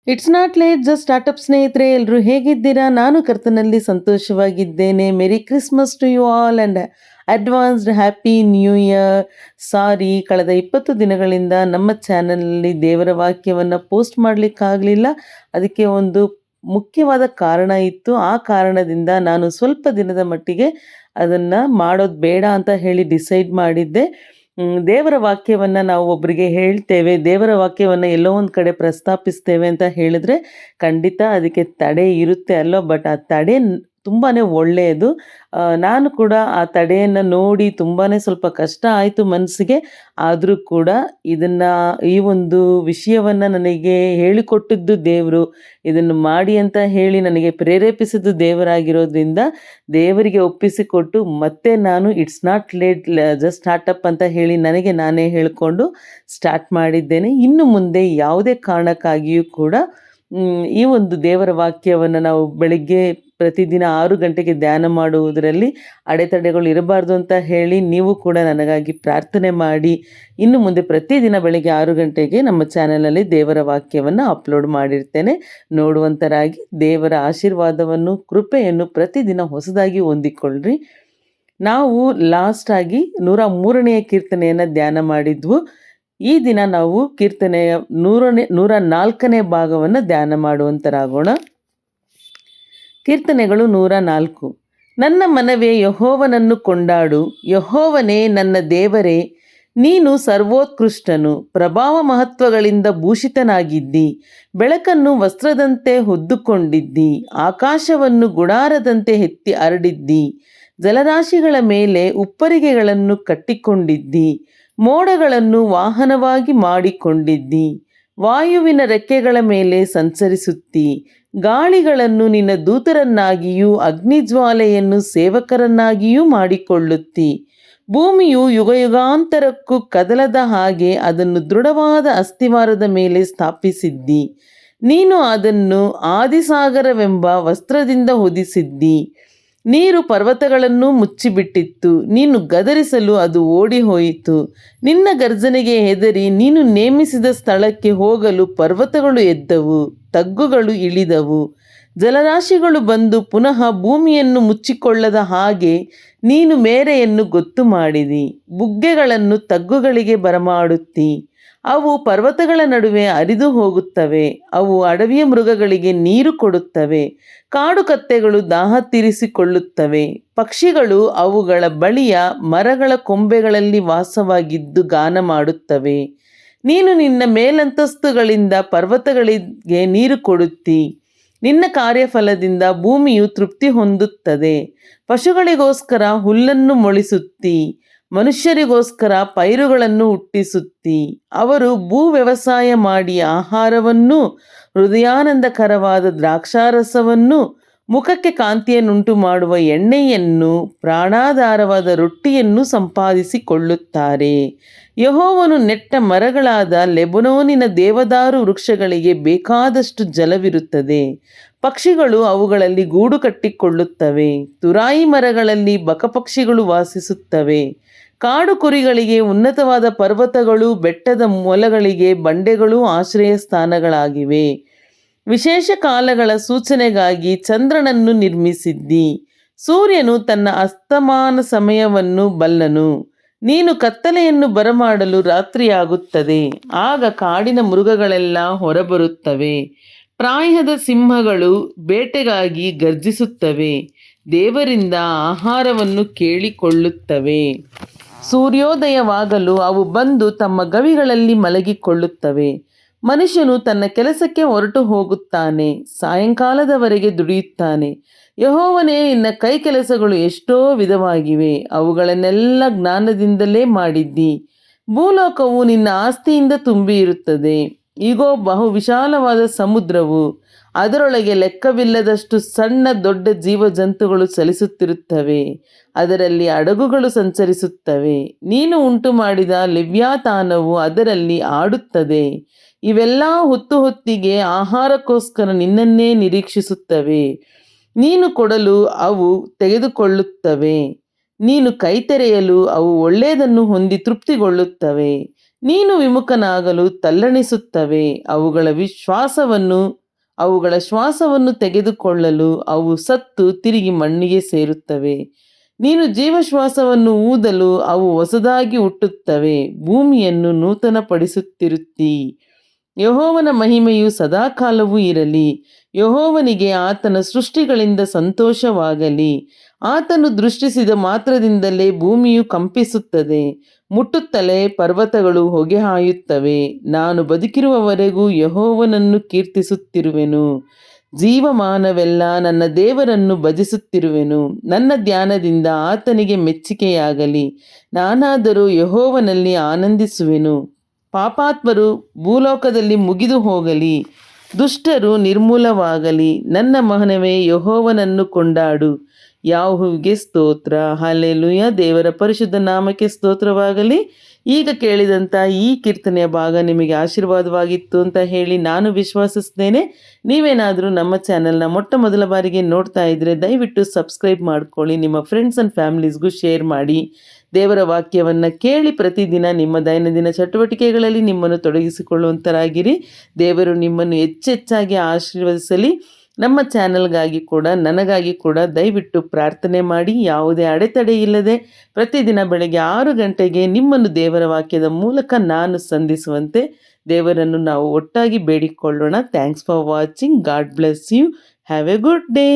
It's not late just startup ಸ್ನೇಹಿತರೆ, ಎಲ್ಲರೂ ಹೇಗಿದ್ದೀರಾ? ನಾನು ಕರ್ತನಲ್ಲಿ ಸಂತೋಷವಾಗಿದ್ದೇನೆ. Merry Christmas to you all and advanced happy new year. Sorry, ಕಳೆದ 20 ದಿನಗಳಿಂದ ನಮ್ಮ ಚಾನಲಲ್ಲಿ ದೇವರ ವಾಕ್ಯವನ್ನು ಪೋಸ್ಟ್ ಮಾಡಲಿಕ್ಕಾಗಲಿಲ್ಲ. ಅದಕ್ಕೆ ಒಂದು ಮುಖ್ಯವಾದ ಕಾರಣ ಇತ್ತು. ಆ ಕಾರಣದಿಂದ ನಾನು ಸ್ವಲ್ಪ ದಿನದ ಮಟ್ಟಿಗೆ ಅದನ್ನು ಮಾಡೋದು ಬೇಡ ಅಂತ ಹೇಳಿ ಡಿಸೈಡ್ ಮಾಡಿದ್ದೆ. ದೇವರ ವಾಕ್ಯವನ್ನು ನಾವು ಒಬ್ಬರಿಗೆ ಹೇಳ್ತೇವೆ, ದೇವರ ವಾಕ್ಯವನ್ನು ಎಲ್ಲೋ ಒಂದು ಕಡೆ ಪ್ರಸ್ತಾಪಿಸ್ತೇವೆ ಅಂತ ಹೇಳಿದ್ರೆ ಖಂಡಿತ ಅದಕ್ಕೆ ತಡೆ ಇರುತ್ತೆ ಅಲ್ಲೋ. ಬಟ್ ಆ ತಡೆ ತುಂಬಾ ಒಳ್ಳೆಯದು. ನಾನು ಕೂಡ ಆ ತಡೆಯನ್ನು ನೋಡಿ ತುಂಬಾ ಸ್ವಲ್ಪ ಕಷ್ಟ ಆಯಿತು ಮನಸ್ಸಿಗೆ. ಆದರೂ ಕೂಡ ಈ ಒಂದು ವಿಷಯವನ್ನು ನನಗೆ ಹೇಳಿಕೊಟ್ಟಿದ್ದು ದೇವರು, ಇದನ್ನು ಮಾಡಿ ಅಂತ ಹೇಳಿ ನನಗೆ ಪ್ರೇರೇಪಿಸಿದ್ದು ದೇವರಾಗಿರೋದ್ರಿಂದ ದೇವರಿಗೆ ಒಪ್ಪಿಸಿಕೊಟ್ಟು ಮತ್ತೆ ನಾನು it's not late just startup ಅಂತ ಹೇಳಿ ನನಗೆ ನಾನೇ ಹೇಳಿಕೊಂಡು ಸ್ಟಾರ್ಟ್ ಮಾಡಿದ್ದೇನೆ. ಇನ್ನು ಮುಂದೆ ಯಾವುದೇ ಕಾರಣಕ್ಕಾಗಿಯೂ ಕೂಡ ಈ ಒಂದು ದೇವರ ವಾಕ್ಯವನ್ನು ನಾವು ಬೆಳಿಗ್ಗೆ ಪ್ರತಿದಿನ 6 ಗಂಟೆಗೆ ಧ್ಯಾನ ಮಾಡುವುದರಲ್ಲಿ ಅಡೆತಡೆಗಳು ಇರಬಾರ್ದು ಅಂತ ಹೇಳಿ ನೀವು ಕೂಡ ನನಗಾಗಿ ಪ್ರಾರ್ಥನೆ ಮಾಡಿ. ಇನ್ನು ಮುಂದೆ ಪ್ರತಿದಿನ ಬೆಳಿಗ್ಗೆ 6 ಗಂಟೆಗೆ ನಮ್ಮ ಚಾನಲಲ್ಲಿ ದೇವರ ವಾಕ್ಯವನ್ನು ಅಪ್ಲೋಡ್ ಮಾಡಿರ್ತೇನೆ. ನೋಡುವಂತರಾಗಿ ದೇವರ ಆಶೀರ್ವಾದವನ್ನು, ಕೃಪೆಯನ್ನು ಪ್ರತಿದಿನ ಹೊಸದಾಗಿ ಹೊಂದಿಕೊಳ್ಳ್ರಿ. ನಾವು ಲಾಸ್ಟಾಗಿ 103ನೇ ಕೀರ್ತನೆಯನ್ನು ಧ್ಯಾನ ಮಾಡಿದ್ವು. ಈ ದಿನ ನಾವು ಕೀರ್ತನೆಯ 104ನೇ ಭಾಗವನ್ನು ಧ್ಯಾನ ಮಾಡುವಂತರಾಗೋಣ. ಕೀರ್ತನೆಗಳು 104. ನನ್ನ ಮನವೇ ಯೆಹೋವನನ್ನು ಕೊಂಡಾಡು, ಯೆಹೋವನೇ ನನ್ನ ದೇವರೇ, ನೀನು ಸರ್ವೋತ್ಕೃಷ್ಟನು, ಪ್ರಭಾವ ಮಹತ್ವಗಳಿಂದ ಭೂಷಿತನಾಗಿದ್ದಿ, ಬೆಳಕನ್ನು ವಸ್ತ್ರದಂತೆ ಹೊದ್ದುಕೊಂಡಿದ್ದಿ, ಆಕಾಶವನ್ನು ಗುಡಾರದಂತೆ ಎತ್ತಿ ಹರಡಿದ್ದಿ, ಜಲರಾಶಿಗಳ ಮೇಲೆ ಉಪ್ಪರಿಗೆಗಳನ್ನು ಕಟ್ಟಿಕೊಂಡಿದ್ದಿ, ಮೋಡಗಳನ್ನು ವಾಹನವಾಗಿ ಮಾಡಿಕೊಂಡಿದ್ದಿ, ವಾಯುವಿನ ರೆಕ್ಕೆಗಳ ಮೇಲೆ ಸಂಚರಿಸುತ್ತಿ, ಗಾಳಿಗಳನ್ನು ನಿನ್ನ ದೂತರನ್ನಾಗಿಯೂ ಅಗ್ನಿಜ್ವಾಲೆಯನ್ನು ಸೇವಕರನ್ನಾಗಿಯೂ ಮಾಡಿಕೊಳ್ಳುತ್ತಿ. ಭೂಮಿಯು ಯುಗಯುಗಾಂತರಕ್ಕೂ ಕದಲದ ಹಾಗೆ ಅದನ್ನು ದೃಢವಾದ ಅಸ್ತಿವಾರದ ಮೇಲೆ ಸ್ಥಾಪಿಸಿದ್ದಿ. ನೀನು ಅದನ್ನು ಆದಿಸಾಗರವೆಂಬ ವಸ್ತ್ರದಿಂದ ಹೊದಿಸಿದ್ದಿ. ನೀರು ಪರ್ವತಗಳನ್ನು ಮುಚ್ಚಿಬಿಟ್ಟಿತ್ತು, ನೀನು ಗದರಿಸಲು ಅದು ಓಡಿ ಹೋಯಿತು. ನಿನ್ನ ಗರ್ಜನೆಗೆ ಹೆದರಿ ನೀನು ನೇಮಿಸಿದ ಸ್ಥಳಕ್ಕೆ ಹೋಗಲು ಪರ್ವತಗಳು ಎದ್ದವು, ತಗ್ಗುಗಳು ಇಳಿದವು. ಜಲರಾಶಿಗಳು ಬಂದು ಪುನಃ ಭೂಮಿಯನ್ನು ಮುಚ್ಚಿಕೊಳ್ಳದ ಹಾಗೆ ನೀನು ಮೇರೆಯನ್ನು ಗೊತ್ತು ಮಾಡಿದಿ. ಬುಗ್ಗೆಗಳನ್ನು ತಗ್ಗುಗಳಿಗೆ ಬರಮಾಡುತ್ತಿ, ಅವು ಪರ್ವತಗಳ ನಡುವೆ ಹರಿದು ಹೋಗುತ್ತವೆ. ಅವು ಅಡವಿಯ ಮೃಗಗಳಿಗೆ ನೀರು ಕೊಡುತ್ತವೆ, ಕಾಡು ಕತ್ತೆಗಳು ದಾಹ ತೀರಿಸಿಕೊಳ್ಳುತ್ತವೆ. ಪಕ್ಷಿಗಳು ಅವುಗಳ ಬಳಿಯ ಮರಗಳ ಕೊಂಬೆಗಳಲ್ಲಿ ವಾಸವಾಗಿದ್ದು ಗಾನ ಮಾಡುತ್ತವೆ. ನೀನು ನಿನ್ನ ಮೇಲಂತಸ್ತುಗಳಿಂದ ಪರ್ವತಗಳಿಗೆ ನೀರು ಕೊಡುತ್ತಿ, ನಿನ್ನ ಕಾರ್ಯಫಲದಿಂದ ಭೂಮಿಯು ತೃಪ್ತಿ ಹೊಂದುತ್ತದೆ. ಪಶುಗಳಿಗೋಸ್ಕರ ಹುಲ್ಲನ್ನು ಮೊಳಿಸುತ್ತಿ, ಮನುಷ್ಯರಿಗೋಸ್ಕರ ಪೈರುಗಳನ್ನು ಹುಟ್ಟಿಸುತ್ತಿ. ಅವರು ಭೂ ವ್ಯವಸಾಯ ಮಾಡಿ ಆಹಾರವನ್ನು, ಹೃದಯಾನಂದಕರವಾದ ದ್ರಾಕ್ಷಾರಸವನ್ನು, ಮುಖಕ್ಕೆ ಕಾಂತಿಯನ್ನುಂಟು ಮಾಡುವ ಎಣ್ಣೆಯನ್ನು, ಪ್ರಾಣಾಧಾರವಾದ ರೊಟ್ಟಿಯನ್ನು ಸಂಪಾದಿಸಿಕೊಳ್ಳುತ್ತಾರೆ. ಯೆಹೋವನು ನೆಟ್ಟ ಮರಗಳಾದ ಲೆಬನೋನಿನ ದೇವದಾರು ವೃಕ್ಷಗಳಿಗೆ ಬೇಕಾದಷ್ಟು ಜಲವಿರುತ್ತದೆ. ಪಕ್ಷಿಗಳು ಅವುಗಳಲ್ಲಿ ಗೂಡು ಕಟ್ಟಿಕೊಳ್ಳುತ್ತವೆ. ತುರಾಯಿ ಮರಗಳಲ್ಲಿ ಬಕಪಕ್ಷಿಗಳು ವಾಸಿಸುತ್ತವೆ. ಕಾಡು ಕುರಿಗಳಿಗೆ ಉನ್ನತವಾದ ಪರ್ವತಗಳು, ಬೆಟ್ಟದ ಮೊಲಗಳಿಗೆ ಬಂಡೆಗಳು ಆಶ್ರಯ ಸ್ಥಾನಗಳಾಗಿವೆ. ವಿಶೇಷ ಕಾಲಗಳ ಸೂಚನೆಗಾಗಿ ಚಂದ್ರನನ್ನು ನಿರ್ಮಿಸಿದ್ದಿ. ಸೂರ್ಯನು ತನ್ನ ಅಸ್ತಮಾನ ಸಮಯವನ್ನು ಬಲ್ಲನು. ನೀನು ಕತ್ತಲೆಯನ್ನು ಬರಮಾಡಲು ರಾತ್ರಿಯಾಗುತ್ತದೆ, ಆಗ ಕಾಡಿನ ಮೃಗಗಳೆಲ್ಲ ಹೊರಬರುತ್ತವೆ. ಪ್ರಾಯದ ಸಿಂಹಗಳು ಬೇಟೆಗಾಗಿ ಗರ್ಜಿಸುತ್ತವೆ, ದೇವರಿಂದ ಆಹಾರವನ್ನು ಕೇಳಿಕೊಳ್ಳುತ್ತವೆ. ಸೂರ್ಯೋದಯವಾಗಲು ಅವು ಬಂದು ತಮ್ಮ ಗವಿಗಳಲ್ಲಿ ಮಲಗಿಕೊಳ್ಳುತ್ತವೆ. ಮನುಷ್ಯನು ತನ್ನ ಕೆಲಸಕ್ಕೆ ಹೊರಟು ಹೋಗುತ್ತಾನೆ, ಸಾಯಂಕಾಲದವರೆಗೆ ದುಡಿಯುತ್ತಾನೆ. ಯೆಹೋವನೇ, ನಿನ್ನ ಕೈ ಕೆಲಸಗಳು ಎಷ್ಟೋ ವಿಧವಾಗಿವೆ, ಅವುಗಳನ್ನೆಲ್ಲ ಜ್ಞಾನದಿಂದಲೇ ಮಾಡಿದ್ದಿ. ಭೂಲೋಕವು ನಿನ್ನ ಆಸ್ತಿಯಿಂದ ತುಂಬಿ ಇರುತ್ತದೆ. ಈಗೋ ಬಹು ವಿಶಾಲವಾದ ಸಮುದ್ರವು, ಅದರೊಳಗೆ ಲೆಕ್ಕವಿಲ್ಲದಷ್ಟು ಸಣ್ಣ ದೊಡ್ಡ ಜೀವಜಂತುಗಳು ಚಲಿಸುತ್ತಿರುತ್ತವೆ. ಅದರಲ್ಲಿ ಹಡಗುಗಳು ಸಂಚರಿಸುತ್ತವೆ. ನೀನು ಉಂಟು ಮಾಡಿದ ಲೆವ್ಯಾತಾನವು ಅದರಲ್ಲಿ ಆಡುತ್ತದೆ. ಇವೆಲ್ಲ ಹೊತ್ತು ಹೊತ್ತಿಗೆ ಆಹಾರಕ್ಕೋಸ್ಕರ ನಿನ್ನನ್ನೇ ನಿರೀಕ್ಷಿಸುತ್ತವೆ. ನೀನು ಕೊಡಲು ಅವು ತೆಗೆದುಕೊಳ್ಳುತ್ತವೆ, ನೀನು ಕೈ ತೆರೆಯಲು ಅವು ಒಳ್ಳೆಯದನ್ನು ಹೊಂದಿ ತೃಪ್ತಿಗೊಳ್ಳುತ್ತವೆ. ನೀನು ವಿಮುಖನಾಗಲು ತಲ್ಲಣಿಸುತ್ತವೆ. ಅವುಗಳ ಶ್ವಾಸವನ್ನು ತೆಗೆದುಕೊಳ್ಳಲು ಅವು ಸತ್ತು ತಿರುಗಿ ಮಣ್ಣಿಗೆ ಸೇರುತ್ತವೆ. ನೀನು ಜೀವಶ್ವಾಸವನ್ನು ಊದಲು ಅವು ಹೊಸದಾಗಿ ಹುಟ್ಟುತ್ತವೆ. ಭೂಮಿಯನ್ನು ನೂತನಪಡಿಸುತ್ತಿರುತ್ತೀ. ಯೆಹೋವನ ಮಹಿಮೆಯು ಸದಾಕಾಲವೂ ಇರಲಿ. ಯೆಹೋವನಿಗೆ ಆತನ ಸೃಷ್ಟಿಗಳಿಂದ ಸಂತೋಷವಾಗಲಿ. ಆತನು ದೃಷ್ಟಿಸಿದ ಮಾತ್ರದಿಂದಲೇ ಭೂಮಿಯು ಕಂಪಿಸುತ್ತದೆ. ಮುಟ್ಟುತ್ತಲೇ ಪರ್ವತಗಳು ಹೊಗೆ ಹಾಯುತ್ತವೆ. ನಾನು ಬದುಕಿರುವವರೆಗೂ ಯೆಹೋವನನ್ನು ಕೀರ್ತಿಸುತ್ತಿರುವೆನು. ಜೀವಮಾನವೆಲ್ಲ ನನ್ನ ದೇವರನ್ನು ಭಜಿಸುತ್ತಿರುವೆನು. ನನ್ನ ಧ್ಯಾನದಿಂದ ಆತನಿಗೆ ಮೆಚ್ಚಿಕೆಯಾಗಲಿ. ನಾನಾದರೂ ಯೆಹೋವನಲ್ಲಿ ಆನಂದಿಸುವೆನು. ಪಾಪಾತ್ಮರು ಭೂಲೋಕದಲ್ಲಿ ಮುಗಿದು ಹೋಗಲಿ, ದುಷ್ಟರು ನಿರ್ಮೂಲವಾಗಲಿ. ನನ್ನ ಮನವೇ ಯೆಹೋವನನ್ನು ಕೊಂಡಾಡು. ಯಾಹುವಿಗೆ ಸ್ತೋತ್ರ. ಹಲ್ಲೆಲೂಯಾ. ದೇವರ ಪರಿಶುದ್ಧ ನಾಮಕ್ಕೆ ಸ್ತೋತ್ರವಾಗಲಿ. ಈಗ ಕೇಳಿದಂಥ ಈ ಕೀರ್ತನೆಯ ಭಾಗ ನಿಮಗೆ ಆಶೀರ್ವಾದವಾಗಿತ್ತು ಅಂತ ಹೇಳಿ ನಾನು ವಿಶ್ವಾಸಿಸ್ತೇನೆ. ನೀವೇನಾದರೂ ನಮ್ಮ ಚಾನಲ್ನ ಮೊಟ್ಟ ಮೊದಲ ಬಾರಿಗೆ ನೋಡ್ತಾ ಇದ್ದರೆ ದಯವಿಟ್ಟು ಸಬ್ಸ್ಕ್ರೈಬ್ ಮಾಡ್ಕೊಳ್ಳಿ. ನಿಮ್ಮ ಫ್ರೆಂಡ್ಸ್ ಆ್ಯಂಡ್ ಫ್ಯಾಮಿಲೀಸ್ಗೂ ಶೇರ್ ಮಾಡಿ. ದೇವರ ವಾಕ್ಯವನ್ನು ಕೇಳಿ ಪ್ರತಿದಿನ ನಿಮ್ಮ ದೈನಂದಿನ ಚಟುವಟಿಕೆಗಳಲ್ಲಿ ನಿಮ್ಮನ್ನು ತೊಡಗಿಸಿಕೊಳ್ಳುವಂತರಾಗಿರಿ. ದೇವರು ನಿಮ್ಮನ್ನು ಹೆಚ್ಚೆಚ್ಚಾಗಿ ಆಶೀರ್ವದಿಸಲಿ. ನಮ್ಮ ಚಾನಲ್ಗಾಗಿ ಕೂಡ ನನಗಾಗಿ ಕೂಡ ದಯವಿಟ್ಟು ಪ್ರಾರ್ಥನೆ ಮಾಡಿ. ಯಾವುದೇ ಅಡೆತಡೆ ಇಲ್ಲದೆ ಪ್ರತಿದಿನ ಬೆಳಗ್ಗೆ 6 ಗಂಟೆಗೆ ನಿಮ್ಮನ್ನು ದೇವರ ವಾಕ್ಯದ ಮೂಲಕ ನಾನು ಸಂಧಿಸುವಂತೆ ದೇವರನ್ನು ನಾವು ಒಟ್ಟಾಗಿ ಬೇಡಿಕೊಳ್ಳೋಣ. Thanks for watching. God bless you. Have a good day.